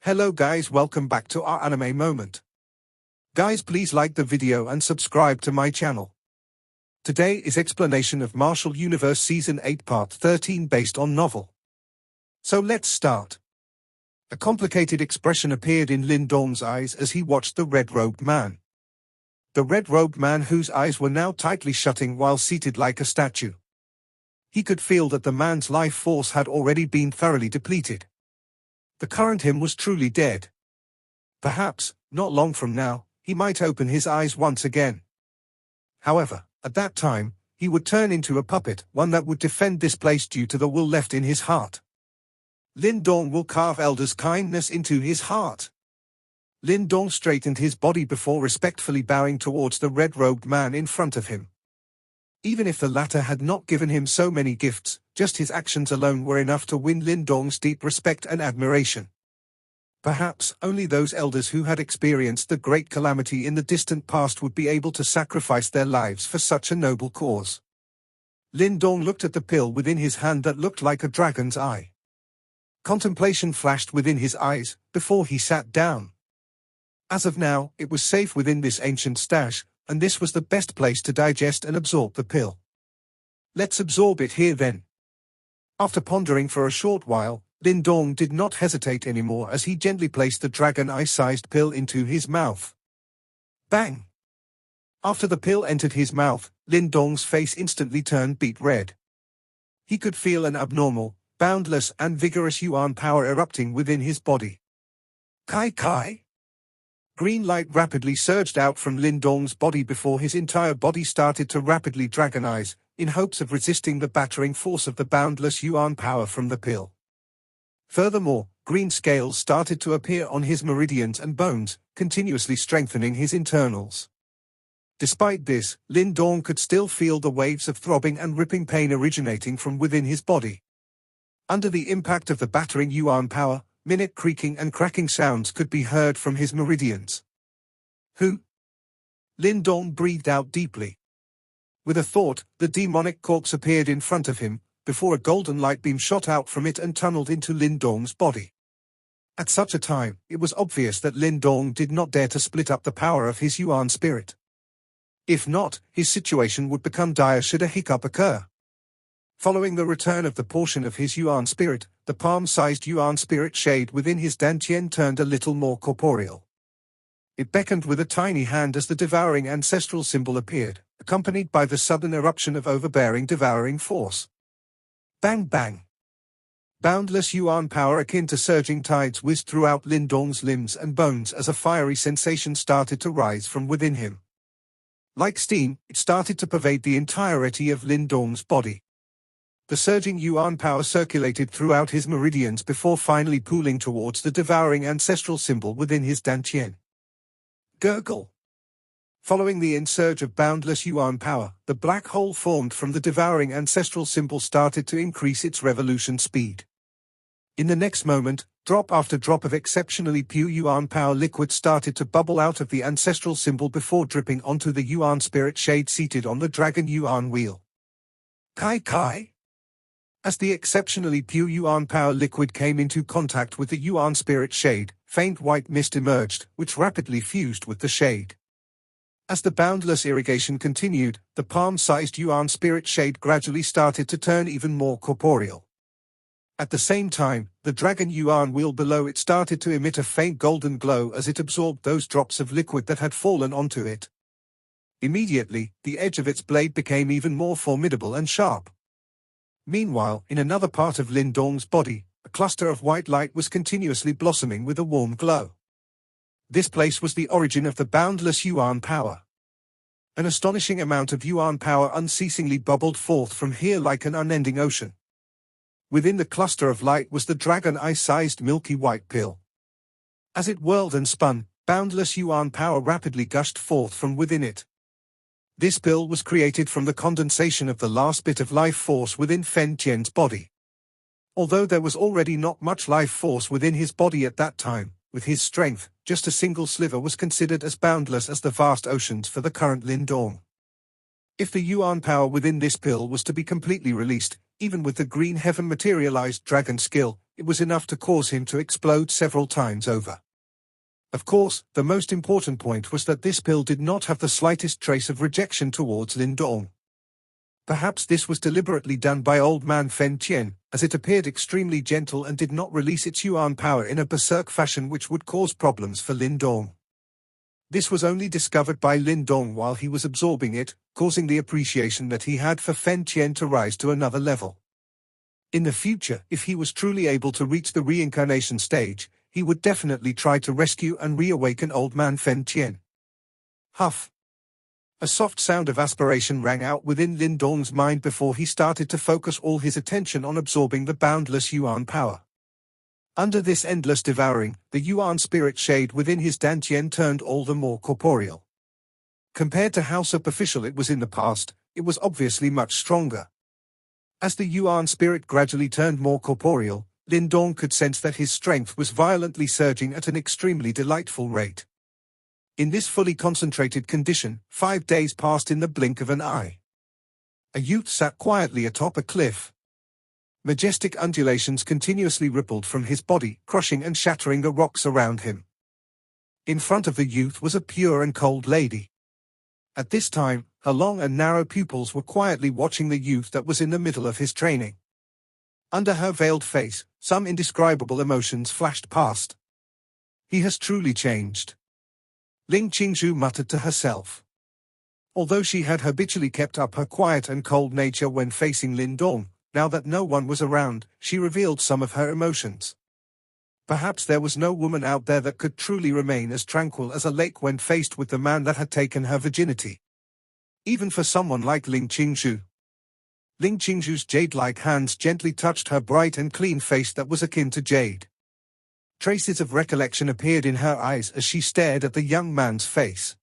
Hello guys, welcome back to our anime moment. Guys, please like the video and subscribe to my channel. Today is explanation of Martial Universe Season 8 Part 13 based on novel. So let's start. A complicated expression appeared in Lin Dong's eyes as he watched the red-robed man. The red-robed man whose eyes were now tightly shutting while seated like a statue. He could feel that the man's life force had already been thoroughly depleted. The current him was truly dead. Perhaps, not long from now, he might open his eyes once again. However, at that time, he would turn into a puppet, one that would defend this place due to the will left in his heart. Lin Dong will carve elders' kindness into his heart. Lin Dong straightened his body before respectfully bowing towards the red-robed man in front of him. Even if the latter had not given him so many gifts, just his actions alone were enough to win Lin Dong's deep respect and admiration. Perhaps only those elders who had experienced the great calamity in the distant past would be able to sacrifice their lives for such a noble cause. Lin Dong looked at the pill within his hand that looked like a dragon's eye. Contemplation flashed within his eyes, before he sat down. As of now, it was safe within this ancient stash, and this was the best place to digest and absorb the pill. Let's absorb it here then. After pondering for a short while, Lin Dong did not hesitate anymore as he gently placed the dragon eye-sized pill into his mouth. Bang! After the pill entered his mouth, Lin Dong's face instantly turned beet red. He could feel an abnormal, boundless and vigorous yuan power erupting within his body. Kai Kai! Green light rapidly surged out from Lin Dong's body before his entire body started to rapidly dragonize, in hopes of resisting the battering force of the boundless yuan power from the pill. Furthermore, green scales started to appear on his meridians and bones, continuously strengthening his internals. Despite this, Lin Dong could still feel the waves of throbbing and ripping pain originating from within his body. Under the impact of the battering yuan power, minute creaking and cracking sounds could be heard from his meridians. Who? Lin Dong breathed out deeply. With a thought, the demonic corpse appeared in front of him, before a golden light beam shot out from it and tunneled into Lin Dong's body. At such a time, it was obvious that Lin Dong did not dare to split up the power of his yuan spirit. If not, his situation would become dire should a hiccup occur. Following the return of the portion of his yuan spirit, the palm-sized yuan spirit shade within his dantian turned a little more corporeal. It beckoned with a tiny hand as the devouring ancestral symbol appeared, accompanied by the sudden eruption of overbearing devouring force. Bang bang! Boundless yuan power akin to surging tides whizzed throughout Lin Dong's limbs and bones as a fiery sensation started to rise from within him. Like steam, it started to pervade the entirety of Lin Dong's body. The surging yuan power circulated throughout his meridians before finally pooling towards the devouring ancestral symbol within his dantian. Gurgle! Following the insurge of boundless yuan power, the black hole formed from the devouring ancestral symbol started to increase its revolution speed. In the next moment, drop after drop of exceptionally pure yuan power liquid started to bubble out of the ancestral symbol before dripping onto the yuan spirit shade seated on the dragon yuan wheel. Kai Kai! As the exceptionally pure yuan power liquid came into contact with the yuan spirit shade, faint white mist emerged, which rapidly fused with the shade. As the boundless irrigation continued, the palm-sized yuan spirit shade gradually started to turn even more corporeal. At the same time, the dragon yuan wheel below it started to emit a faint golden glow as it absorbed those drops of liquid that had fallen onto it. Immediately, the edge of its blade became even more formidable and sharp. Meanwhile, in another part of Lin Dong's body, a cluster of white light was continuously blossoming with a warm glow. This place was the origin of the boundless yuan power. An astonishing amount of yuan power unceasingly bubbled forth from here like an unending ocean. Within the cluster of light was the dragon eye-sized milky white pill. As it whirled and spun, boundless yuan power rapidly gushed forth from within it. This pill was created from the condensation of the last bit of life force within Fen Tian's body. Although there was already not much life force within his body at that time, with his strength, just a single sliver was considered as boundless as the vast oceans for the current Lin Dong. If the yuan power within this pill was to be completely released, even with the green heaven materialized dragon skill, it was enough to cause him to explode several times over. Of course, the most important point was that this pill did not have the slightest trace of rejection towards Lin Dong. Perhaps this was deliberately done by old man Fen Tian, as it appeared extremely gentle and did not release its yuan power in a berserk fashion which would cause problems for Lin Dong. This was only discovered by Lin Dong while he was absorbing it, causing the appreciation that he had for Fen Tian to rise to another level. In the future, if he was truly able to reach the reincarnation stage, he would definitely try to rescue and reawaken old man Fen Tian. Huff. A soft sound of aspiration rang out within Lin Dong's mind before he started to focus all his attention on absorbing the boundless yuan power. Under this endless devouring, the yuan spirit shade within his dantian turned all the more corporeal. Compared to how superficial it was in the past, it was obviously much stronger. As the yuan spirit gradually turned more corporeal, Lin Dong could sense that his strength was violently surging at an extremely delightful rate. In this fully concentrated condition, 5 days passed in the blink of an eye. A youth sat quietly atop a cliff. Majestic undulations continuously rippled from his body, crushing and shattering the rocks around him. In front of the youth was a pure and cold lady. At this time, her long and narrow pupils were quietly watching the youth that was in the middle of his training. Under her veiled face, some indescribable emotions flashed past. He has truly changed. Ling Qingzhu muttered to herself. Although she had habitually kept up her quiet and cold nature when facing Lin Dong, now that no one was around, she revealed some of her emotions. Perhaps there was no woman out there that could truly remain as tranquil as a lake when faced with the man that had taken her virginity. Even for someone like Ling Qingzhu. Ling Qingzhu's jade-like hands gently touched her bright and clean face that was akin to jade. Traces of recollection appeared in her eyes as she stared at the young man's face.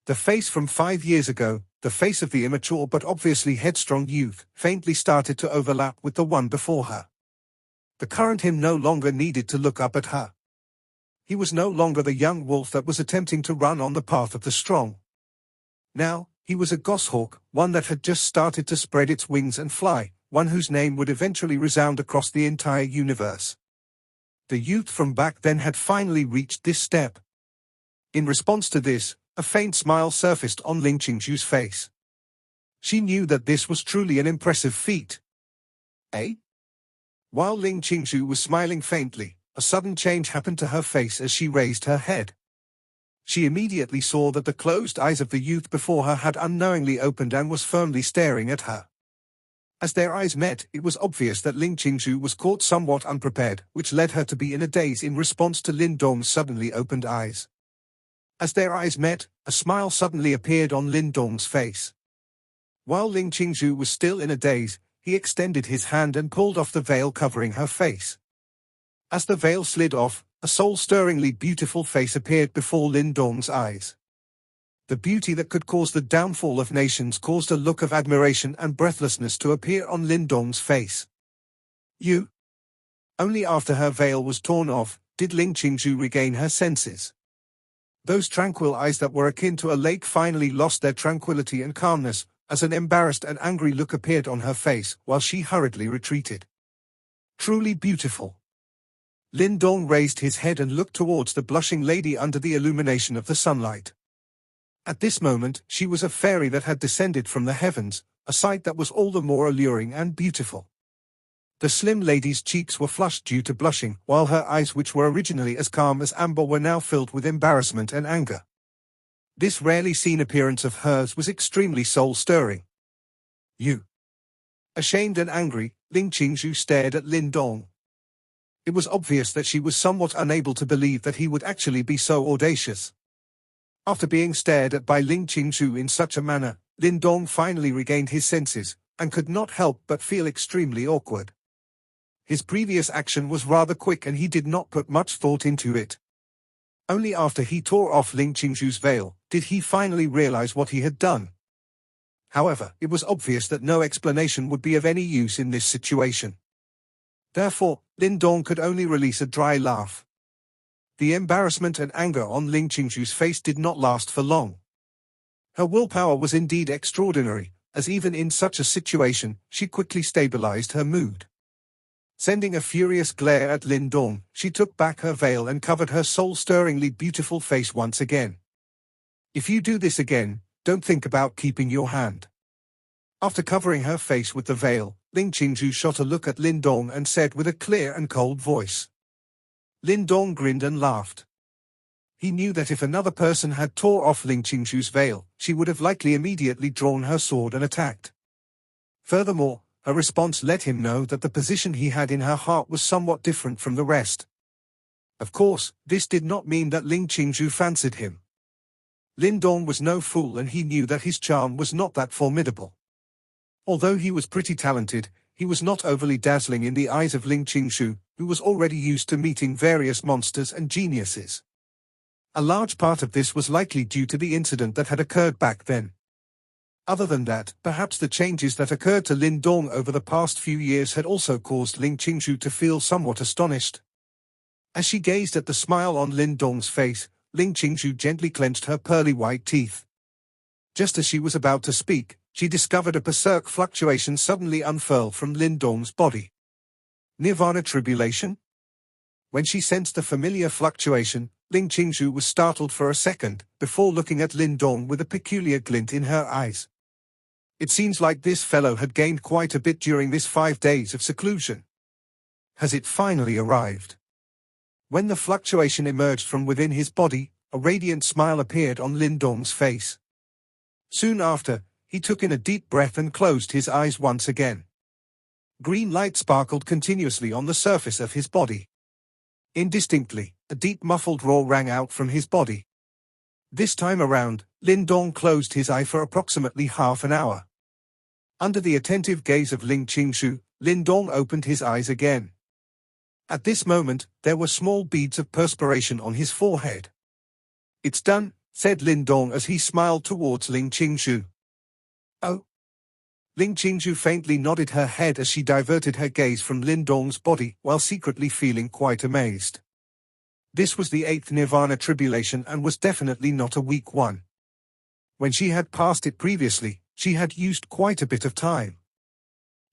The face from 5 years ago, the face of the immature but obviously headstrong youth, faintly started to overlap with the one before her. The current him no longer needed to look up at her. He was no longer the young wolf that was attempting to run on the path of the strong. Now, he was a goshawk, one that had just started to spread its wings and fly, one whose name would eventually resound across the entire universe. The youth from back then had finally reached this step. In response to this, a faint smile surfaced on Ling Qingzhu's face. She knew that this was truly an impressive feat. Eh? While Ling Qingzhu was smiling faintly, a sudden change happened to her face as she raised her head. She immediately saw that the closed eyes of the youth before her had unknowingly opened and was firmly staring at her. As their eyes met, it was obvious that Ling Qingzhu was caught somewhat unprepared, which led her to be in a daze in response to Lin Dong's suddenly opened eyes. As their eyes met, a smile suddenly appeared on Lin Dong's face. While Ling Qingzhu was still in a daze, he extended his hand and pulled off the veil covering her face. As the veil slid off, a soul-stirringly beautiful face appeared before Lin Dong's eyes. The beauty that could cause the downfall of nations caused a look of admiration and breathlessness to appear on Lin Dong's face. You? Only after her veil was torn off, did Ling Qingzhu regain her senses. Those tranquil eyes that were akin to a lake finally lost their tranquility and calmness, as an embarrassed and angry look appeared on her face while she hurriedly retreated. Truly beautiful. Lin Dong raised his head and looked towards the blushing lady under the illumination of the sunlight. At this moment, she was a fairy that had descended from the heavens, a sight that was all the more alluring and beautiful. The slim lady's cheeks were flushed due to blushing, while her eyes, which were originally as calm as amber, were now filled with embarrassment and anger. This rarely seen appearance of hers was extremely soul-stirring. You. Ashamed and angry, Ling Qingzhu stared at Lin Dong. It was obvious that she was somewhat unable to believe that he would actually be so audacious. After being stared at by Ling Qingzhu in such a manner, Lin Dong finally regained his senses, and could not help but feel extremely awkward. His previous action was rather quick and he did not put much thought into it. Only after he tore off Ling Qingzhu's veil, did he finally realize what he had done. However, it was obvious that no explanation would be of any use in this situation. Therefore, Lin Dong could only release a dry laugh. The embarrassment and anger on Ling Qingzhu's face did not last for long. Her willpower was indeed extraordinary, as even in such a situation, she quickly stabilized her mood. Sending a furious glare at Lin Dong, she took back her veil and covered her soul-stirringly beautiful face once again. "If you do this again, don't think about keeping your hand." After covering her face with the veil, Ling Qingzhu shot a look at Lin Dong and said with a clear and cold voice. Lin Dong grinned and laughed. He knew that if another person had tore off Ling Qingzhu's veil, she would have likely immediately drawn her sword and attacked. Furthermore, her response let him know that the position he had in her heart was somewhat different from the rest. Of course, this did not mean that Ling Qingzhu fancied him. Lin Dong was no fool and he knew that his charm was not that formidable. Although he was pretty talented, he was not overly dazzling in the eyes of Ling Qingzhu, who was already used to meeting various monsters and geniuses. A large part of this was likely due to the incident that had occurred back then. Other than that, perhaps the changes that occurred to Lin Dong over the past few years had also caused Ling Qingzhu to feel somewhat astonished. As she gazed at the smile on Lin Dong's face, Ling Qingzhu gently clenched her pearly white teeth. Just as she was about to speak, she discovered a berserk fluctuation suddenly unfurl from Lin Dong's body. Nirvana Tribulation? When she sensed the familiar fluctuation, Ling Qingzhu was startled for a second, before looking at Lin Dong with a peculiar glint in her eyes. It seems like this fellow had gained quite a bit during this 5 days of seclusion. Has it finally arrived? When the fluctuation emerged from within his body, a radiant smile appeared on Lin Dong's face. Soon after, he took in a deep breath and closed his eyes once again. Green light sparkled continuously on the surface of his body. Indistinctly, a deep muffled roar rang out from his body. This time around, Lin Dong closed his eye for approximately half an hour. Under the attentive gaze of Ling Qingzhu, Lin Dong opened his eyes again. At this moment, there were small beads of perspiration on his forehead. "It's done," said Lin Dong as he smiled towards Ling Qingzhu. "Oh?" Ling Qingzhu faintly nodded her head as she diverted her gaze from Lin Dong's body while secretly feeling quite amazed. This was the 8th Nirvana Tribulation and was definitely not a weak one. When she had passed it previously, she had used quite a bit of time.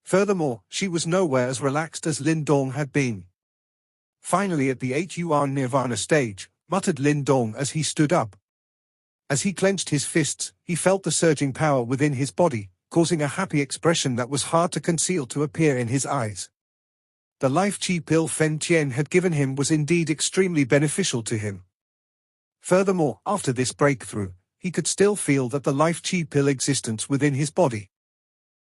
Furthermore, she was nowhere as relaxed as Lin Dong had been. Finally at the 8th Yuan Nirvana stage, muttered Lin Dong as he stood up. As he clenched his fists, he felt the surging power within his body, causing a happy expression that was hard to conceal to appear in his eyes. The life chi pill Fen Tian had given him was indeed extremely beneficial to him. Furthermore, after this breakthrough, he could still feel that the life chi pill existence within his body.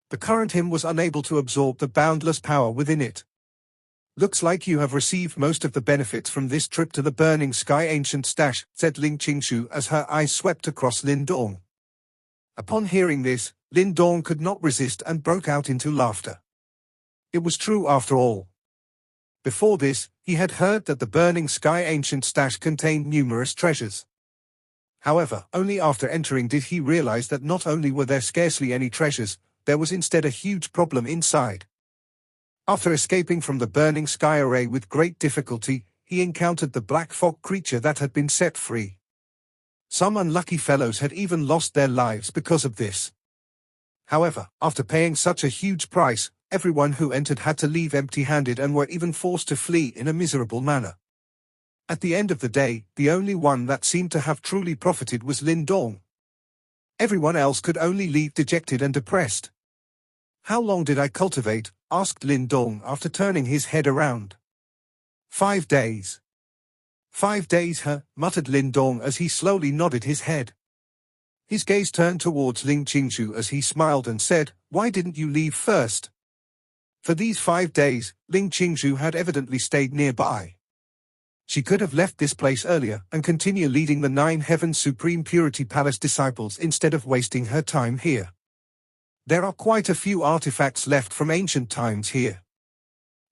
The current him was unable to absorb the boundless power within it. "Looks like you have received most of the benefits from this trip to the Burning Sky Ancient Stash," said Ling Qingzhu as her eyes swept across Lin Dong. Upon hearing this, Lin Dong could not resist and broke out into laughter. It was true after all. Before this, he had heard that the Burning Sky Ancient Stash contained numerous treasures. However, only after entering did he realize that not only were there scarcely any treasures, there was instead a huge problem inside. After escaping from the Burning Sky Array with great difficulty, he encountered the black fog creature that had been set free. Some unlucky fellows had even lost their lives because of this. However, after paying such a huge price, everyone who entered had to leave empty-handed and were even forced to flee in a miserable manner. At the end of the day, the only one that seemed to have truly profited was Lin Dong. Everyone else could only leave dejected and depressed. "How long did I cultivate?" asked Lin Dong after turning his head around. 5 days. 5 days, huh? Muttered Lin Dong as he slowly nodded his head. His gaze turned towards Ling Qingzhu as he smiled and said, "Why didn't you leave first?" For these 5 days, Ling Qingzhu had evidently stayed nearby. She could have left this place earlier and continue leading the 9 Heavens Supreme Purity Palace disciples instead of wasting her time here. There are quite a few artifacts left from ancient times here.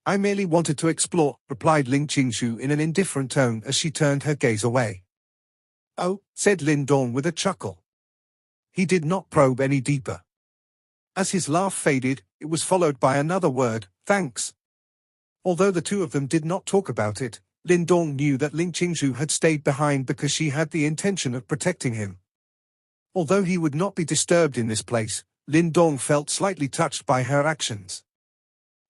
"I merely wanted to explore," replied Ling Qingzhu in an indifferent tone as she turned her gaze away. "Oh," said Lin Dong with a chuckle. He did not probe any deeper. As his laugh faded, it was followed by another word, "Thanks." Although the two of them did not talk about it, Lin Dong knew that Ling Qingzhu had stayed behind because she had the intention of protecting him. Although he would not be disturbed in this place, Lin Dong felt slightly touched by her actions.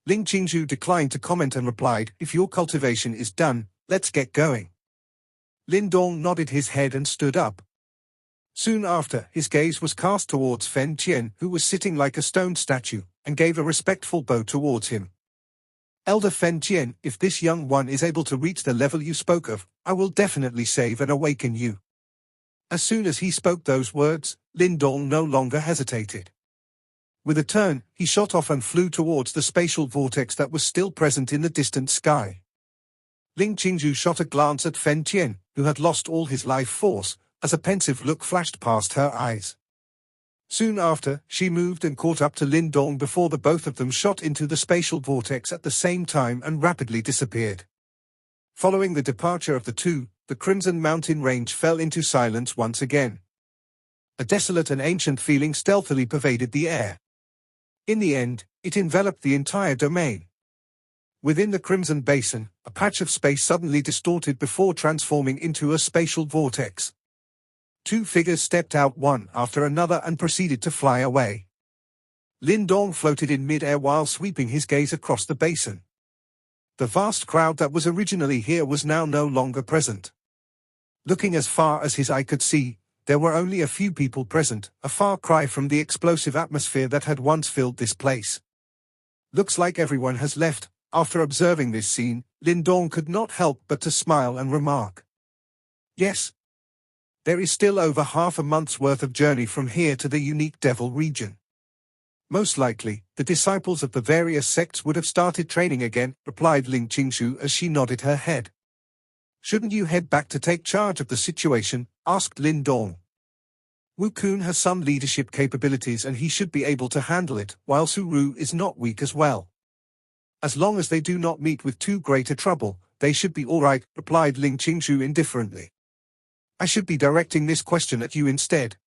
Ling Qingzhu declined to comment and replied, "If your cultivation is done, let's get going." Lin Dong nodded his head and stood up. Soon after, his gaze was cast towards Fen Qian, who was sitting like a stone statue, and gave a respectful bow towards him. "Elder Fen Qian, if this young one is able to reach the level you spoke of, I will definitely save and awaken you." As soon as he spoke those words, Lin Dong no longer hesitated. With a turn, he shot off and flew towards the spatial vortex that was still present in the distant sky. Ling Qingzhu shot a glance at Fen Qian, who had lost all his life force, as a pensive look flashed past her eyes. Soon after, she moved and caught up to Lin Dong before the both of them shot into the spatial vortex at the same time and rapidly disappeared. Following the departure of the two, the Crimson Mountain Range fell into silence once again. A desolate and ancient feeling stealthily pervaded the air. In the end, it enveloped the entire domain. Within the Crimson Basin, a patch of space suddenly distorted before transforming into a spatial vortex. Two figures stepped out one after another and proceeded to fly away. Lin Dong floated in mid-air while sweeping his gaze across the basin. The vast crowd that was originally here was now no longer present. Looking as far as his eye could see, there were only a few people present, a far cry from the explosive atmosphere that had once filled this place. "Looks like everyone has left." After observing this scene, Lin Dong could not help but to smile and remark, "Yes. There is still over half a month's worth of journey from here to the unique devil region. Most likely, the disciples of the various sects would have started training again," replied Ling Qingzhu as she nodded her head. "Shouldn't you head back to take charge of the situation?" asked Lin Dong. "Wu Kun has some leadership capabilities and he should be able to handle it, while Su Ru is not weak as well. As long as they do not meet with too great a trouble, they should be all right," replied Ling Qingzhu indifferently. "I should be directing this question at you instead.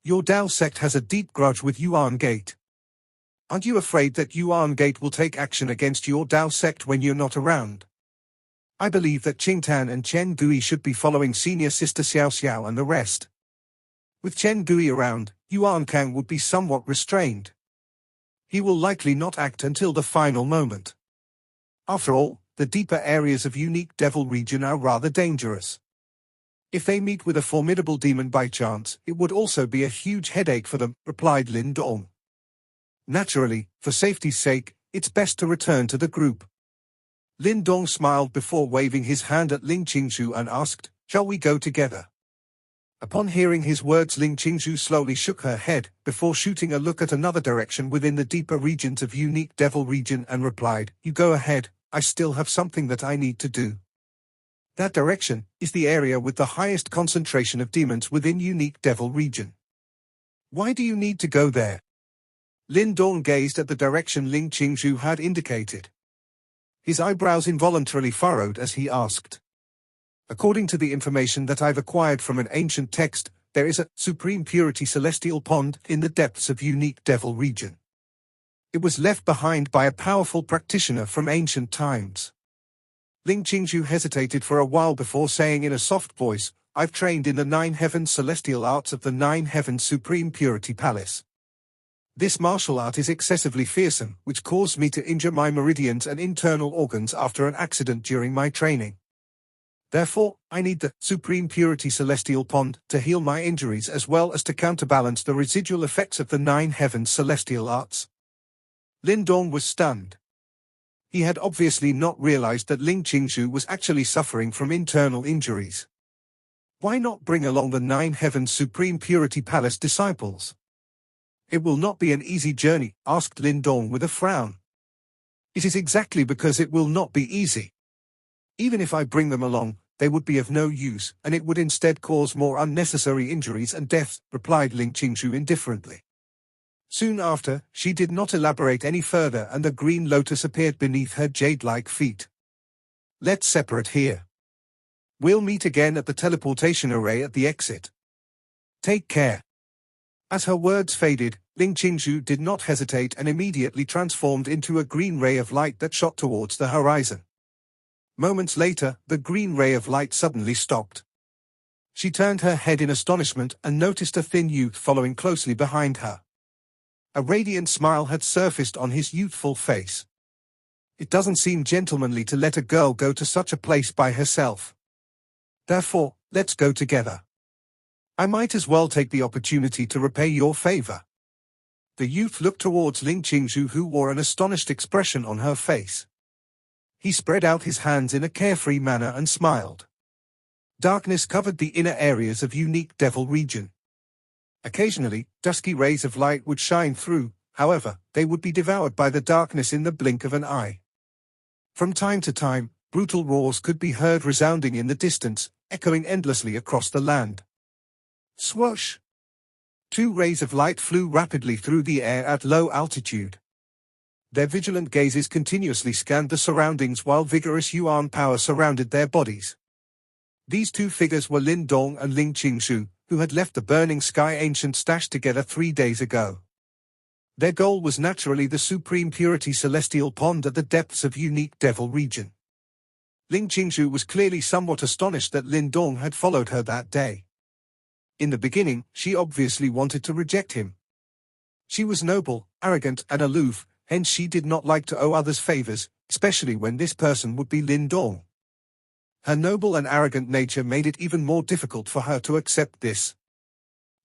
Your Dao sect has a deep grudge with Yuan Gate. Aren't you afraid that Yuan Gate will take action against your Dao sect when you're not around? I believe that Qingtan and Chen Gui should be following senior sister Xiao Xiao and the rest. With Chen Gui around, Yuan Kang would be somewhat restrained. He will likely not act until the final moment. After all, the deeper areas of unique devil region are rather dangerous. If they meet with a formidable demon by chance, it would also be a huge headache for them," replied Lin Dong. "Naturally, for safety's sake, it's best to return to the group." Lin Dong smiled before waving his hand at Ling Qingzhu and asked, "Shall we go together?" Upon hearing his words, Ling Qingzhu slowly shook her head, before shooting a look at another direction within the deeper regions of unique devil region and replied, "You go ahead, I still have something that I need to do." That direction is the area with the highest concentration of demons within unique devil region. "Why do you need to go there?" Lin Dong gazed at the direction Ling Qingzhu had indicated. His eyebrows involuntarily furrowed as he asked. "According to the information that I've acquired from an ancient text, there is a supreme purity celestial pond in the depths of unique devil region. It was left behind by a powerful practitioner from ancient times." Ling Qingzhu hesitated for a while before saying in a soft voice, "I've trained in the 9 Heavens celestial arts of the 9 Heavens Supreme Purity Palace. This martial art is excessively fearsome, which caused me to injure my meridians and internal organs after an accident during my training. Therefore, I need the Supreme Purity Celestial Pond to heal my injuries as well as to counterbalance the residual effects of the 9 Heavens celestial arts." Lin Dong was stunned. He had obviously not realized that Ling Qingzhu was actually suffering from internal injuries. Why not bring along the 9 Heavens Supreme Purity Palace disciples? "It will not be an easy journey," asked Lin Dong with a frown. "It is exactly because it will not be easy. Even if I bring them along, they would be of no use, and it would instead cause more unnecessary injuries and deaths," replied Ling Qingzhu indifferently. Soon after, she did not elaborate any further and the green lotus appeared beneath her jade-like feet. "Let's separate here. We'll meet again at the teleportation array at the exit. Take care." As her words faded, Ling Qingzhu did not hesitate and immediately transformed into a green ray of light that shot towards the horizon. Moments later, the green ray of light suddenly stopped. She turned her head in astonishment and noticed a thin youth following closely behind her. A radiant smile had surfaced on his youthful face. It doesn't seem gentlemanly to let a girl go to such a place by herself. Therefore, let's go together. I might as well take the opportunity to repay your favor. The youth looked towards Ling Qingzhu, who wore an astonished expression on her face. He spread out his hands in a carefree manner and smiled. Darkness covered the inner areas of unique devil region. Occasionally, dusky rays of light would shine through, however, they would be devoured by the darkness in the blink of an eye. From time to time, brutal roars could be heard resounding in the distance, echoing endlessly across the land. Swoosh! 2 rays of light flew rapidly through the air at low altitude. Their vigilant gazes continuously scanned the surroundings while vigorous yuan power surrounded their bodies. These 2 figures were Lin Dong and Ling Qingzhu, who had left the Burning Sky ancient stash together 3 days ago. Their goal was naturally the supreme purity celestial pond at the depths of unique devil region. Ling Qingzhu was clearly somewhat astonished that Lin Dong had followed her that day. In the beginning, she obviously wanted to reject him. She was noble, arrogant, and aloof, hence she did not like to owe others favors, especially when this person would be Lin Dong. Her noble and arrogant nature made it even more difficult for her to accept this.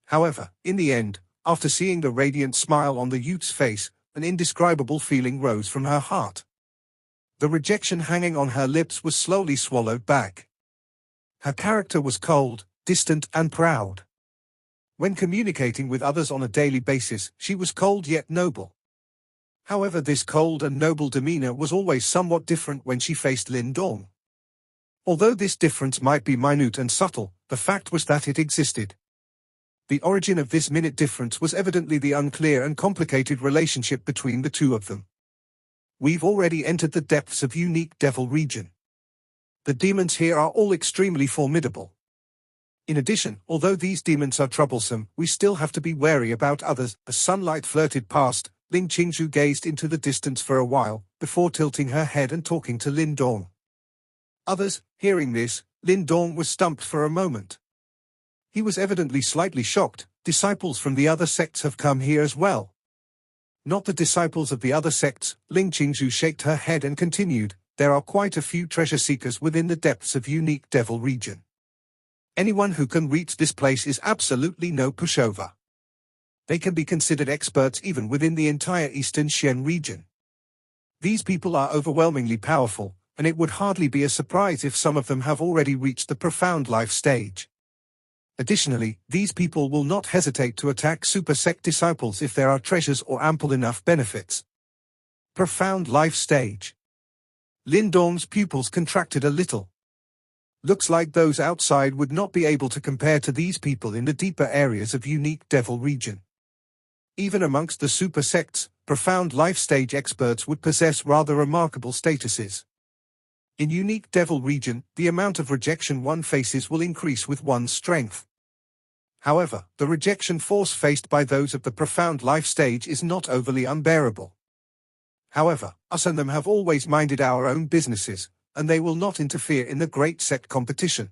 However, in the end, after seeing the radiant smile on the youth's face, an indescribable feeling rose from her heart. The rejection hanging on her lips was slowly swallowed back. Her character was cold, distant, and proud. When communicating with others on a daily basis, she was cold yet noble. However, this cold and noble demeanor was always somewhat different when she faced Lin Dong. Although this difference might be minute and subtle, the fact was that it existed. The origin of this minute difference was evidently the unclear and complicated relationship between the 2 of them. We've already entered the depths of unique devil region. The demons here are all extremely formidable. In addition, although these demons are troublesome, we still have to be wary about others. As sunlight flirted past, Ling Qingzhu gazed into the distance for a while, before tilting her head and talking to Lin Dong. Others, hearing this, Lin Dong was stumped for a moment. He was evidently slightly shocked. Disciples from the other sects have come here as well. Not the disciples of the other sects. Ling Qingzhu shook her head and continued, there are quite a few treasure seekers within the depths of unique devil region. Anyone who can reach this place is absolutely no pushover. They can be considered experts even within the entire Eastern Xian region. These people are overwhelmingly powerful, and it would hardly be a surprise if some of them have already reached the profound life stage. Additionally, these people will not hesitate to attack super sect disciples if there are treasures or ample enough benefits. Profound life stage. Lin Dong's pupils contracted a little. Looks like those outside would not be able to compare to these people in the deeper areas of unique devil region. Even amongst the super sects, profound life stage experts would possess rather remarkable statuses. In unique devil region, the amount of rejection one faces will increase with one's strength. However, the rejection force faced by those of the profound life stage is not overly unbearable. However, us and them have always minded our own businesses, and they will not interfere in the great sect competition.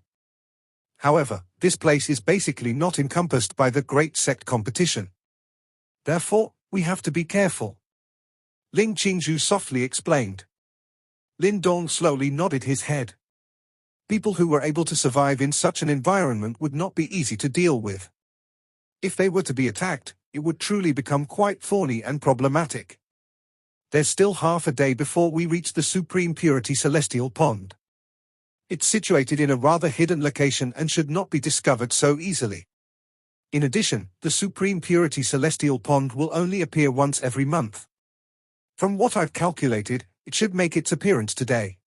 However, this place is basically not encompassed by the great sect competition. Therefore, we have to be careful. Ling Qingzhu softly explained. Lin Dong slowly nodded his head. People who were able to survive in such an environment would not be easy to deal with. If they were to be attacked, it would truly become quite thorny and problematic. There's still half a day before we reach the Supreme Purity Celestial Pond. It's situated in a rather hidden location and should not be discovered so easily. In addition, the Supreme Purity Celestial Pond will only appear once every month. From what I've calculated, it should make its appearance today.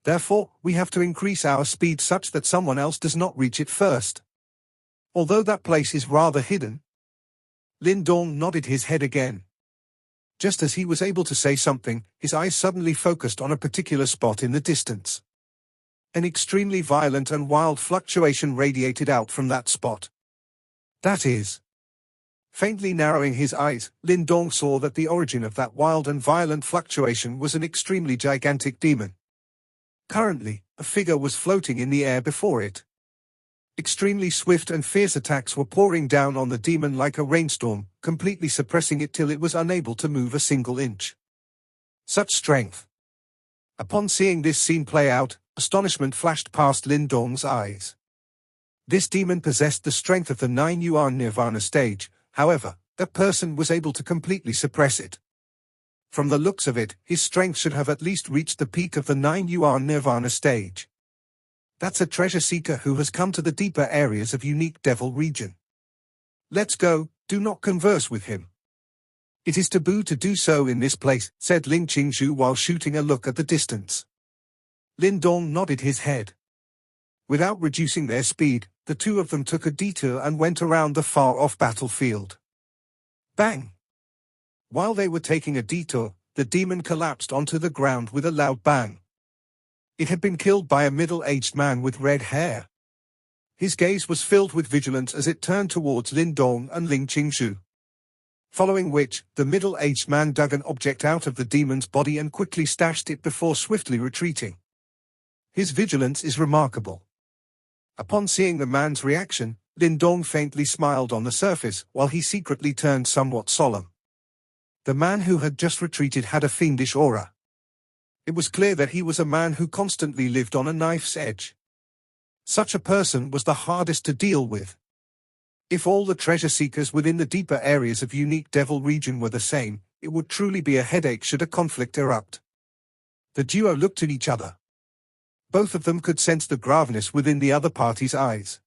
Therefore, we have to increase our speed such that someone else does not reach it first. Although that place is rather hidden. Lin Dong nodded his head again. Just as he was able to say something, his eyes suddenly focused on a particular spot in the distance. An extremely violent and wild fluctuation radiated out from that spot. That is. Faintly narrowing his eyes, Lin Dong saw that the origin of that wild and violent fluctuation was an extremely gigantic demon. Currently, a figure was floating in the air before it. Extremely swift and fierce attacks were pouring down on the demon like a rainstorm, completely suppressing it till it was unable to move a single inch. Such strength! Upon seeing this scene play out, astonishment flashed past Lin Dong's eyes. This demon possessed the strength of the 9 yuan nirvana stage, however, that person was able to completely suppress it. From the looks of it, his strength should have at least reached the peak of the 9 yuan nirvana stage. That's a treasure seeker who has come to the deeper areas of unique devil region. Let's go, do not converse with him. It is taboo to do so in this place, said Ling Qingzhu while shooting a look at the distance. Lin Dong nodded his head. Without reducing their speed, the two of them took a detour and went around the far-off battlefield. Bang! While they were taking a detour, the demon collapsed onto the ground with a loud bang. It had been killed by a middle-aged man with red hair. His gaze was filled with vigilance as it turned towards Lin Dong and Ling Qingzhu. Following which, the middle-aged man dug an object out of the demon's body and quickly stashed it before swiftly retreating. His vigilance is remarkable. Upon seeing the man's reaction, Lin Dong faintly smiled on the surface, while he secretly turned somewhat solemn. The man who had just retreated had a fiendish aura. It was clear that he was a man who constantly lived on a knife's edge. Such a person was the hardest to deal with. If all the treasure seekers within the deeper areas of unique devil region were the same, it would truly be a headache should a conflict erupt. The duo looked at each other. Both of them could sense the graveness within the other party's eyes.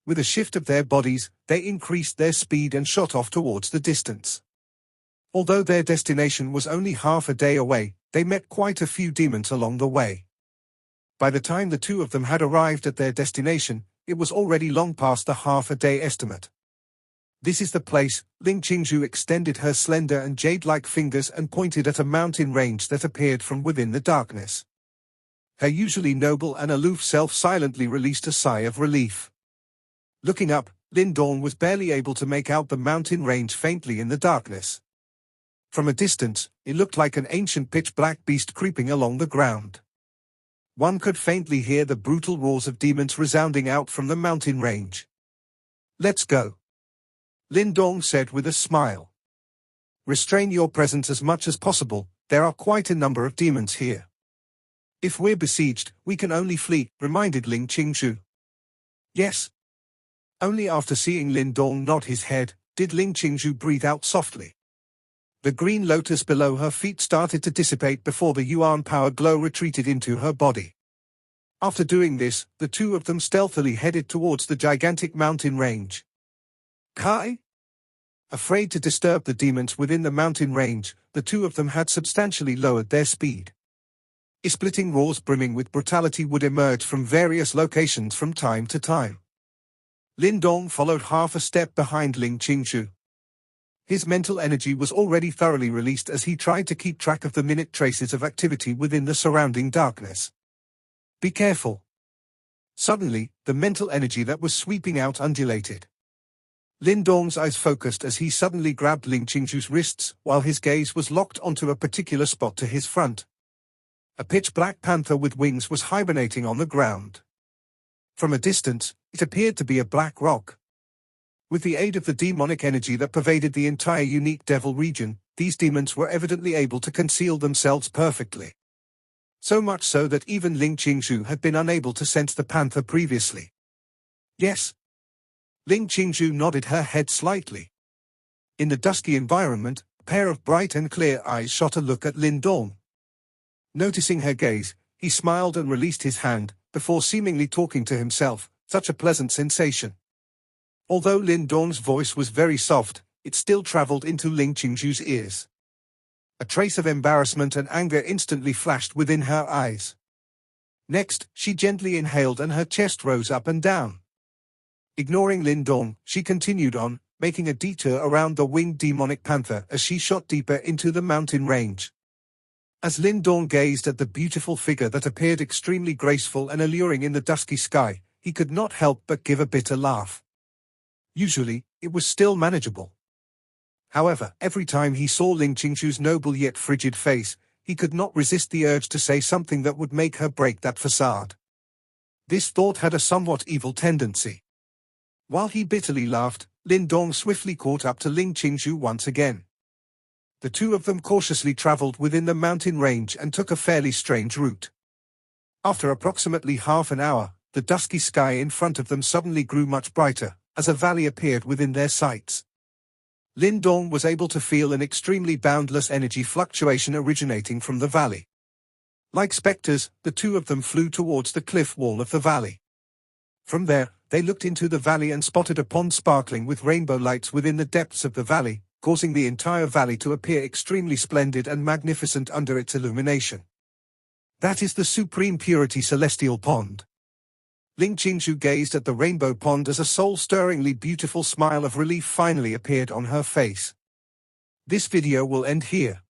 With a shift of their bodies, they increased their speed and shot off towards the distance. Although their destination was only half a day away, they met quite a few demons along the way. By the time the two of them had arrived at their destination, it was already long past the half-a-day estimate. This is the place. Ling Qingzhu extended her slender and jade-like fingers and pointed at a mountain range that appeared from within the darkness. Her usually noble and aloof self silently released a sigh of relief. Looking up, Lin Dong was barely able to make out the mountain range faintly in the darkness. From a distance, it looked like an ancient pitch-black beast creeping along the ground. One could faintly hear the brutal roars of demons resounding out from the mountain range. Let's go, Lin Dong said with a smile. Restrain your presence as much as possible, there are quite a number of demons here. If we're besieged, we can only flee, reminded Ling Qingzhu. Yes. Only after seeing Lin Dong nod his head, did Ling Qingzhu breathe out softly. The green lotus below her feet started to dissipate before the yuan power glow retreated into her body. After doing this, the two of them stealthily headed towards the gigantic mountain range. Kai? Afraid to disturb the demons within the mountain range, the two of them had substantially lowered their speed. Splitting roars brimming with brutality would emerge from various locations from time to time. Lin Dong followed half a step behind Ling Qingzhu. His mental energy was already thoroughly released as he tried to keep track of the minute traces of activity within the surrounding darkness. Be careful. Suddenly, the mental energy that was sweeping out undulated. Lin Dong's eyes focused as he suddenly grabbed Ling Qingzhu's wrists, while his gaze was locked onto a particular spot to his front. A pitch-black panther with wings was hibernating on the ground. From a distance, it appeared to be a black rock. With the aid of the demonic energy that pervaded the entire unique devil region, these demons were evidently able to conceal themselves perfectly. So much so that even Ling Qingzhu had been unable to sense the panther previously. Yes. Ling Qingzhu nodded her head slightly. In the dusky environment, a pair of bright and clear eyes shot a look at Lin Dong. Noticing her gaze, he smiled and released his hand, before seemingly talking to himself. Such a pleasant sensation. Although Lin Dong's voice was very soft, it still traveled into Ling Qingzhu's ears. A trace of embarrassment and anger instantly flashed within her eyes. Next, she gently inhaled and her chest rose up and down. Ignoring Lin Dong, she continued on, making a detour around the winged demonic panther as she shot deeper into the mountain range. As Lin Dong gazed at the beautiful figure that appeared extremely graceful and alluring in the dusky sky, he could not help but give a bitter laugh. Usually, it was still manageable. However, every time he saw Ling Qingzhu's noble yet frigid face, he could not resist the urge to say something that would make her break that facade. This thought had a somewhat evil tendency. While he bitterly laughed, Lin Dong swiftly caught up to Ling Qingzhu once again. The two of them cautiously traveled within the mountain range and took a fairly strange route. After approximately half an hour, the dusky sky in front of them suddenly grew much brighter, as a valley appeared within their sights. Lin Dong was able to feel an extremely boundless energy fluctuation originating from the valley. Like specters, the two of them flew towards the cliff wall of the valley. From there, they looked into the valley and spotted a pond sparkling with rainbow lights within the depths of the valley, causing the entire valley to appear extremely splendid and magnificent under its illumination. That is the supreme purity celestial pond. Ling Qingzhu gazed at the rainbow pond as a soul-stirringly beautiful smile of relief finally appeared on her face. This video will end here.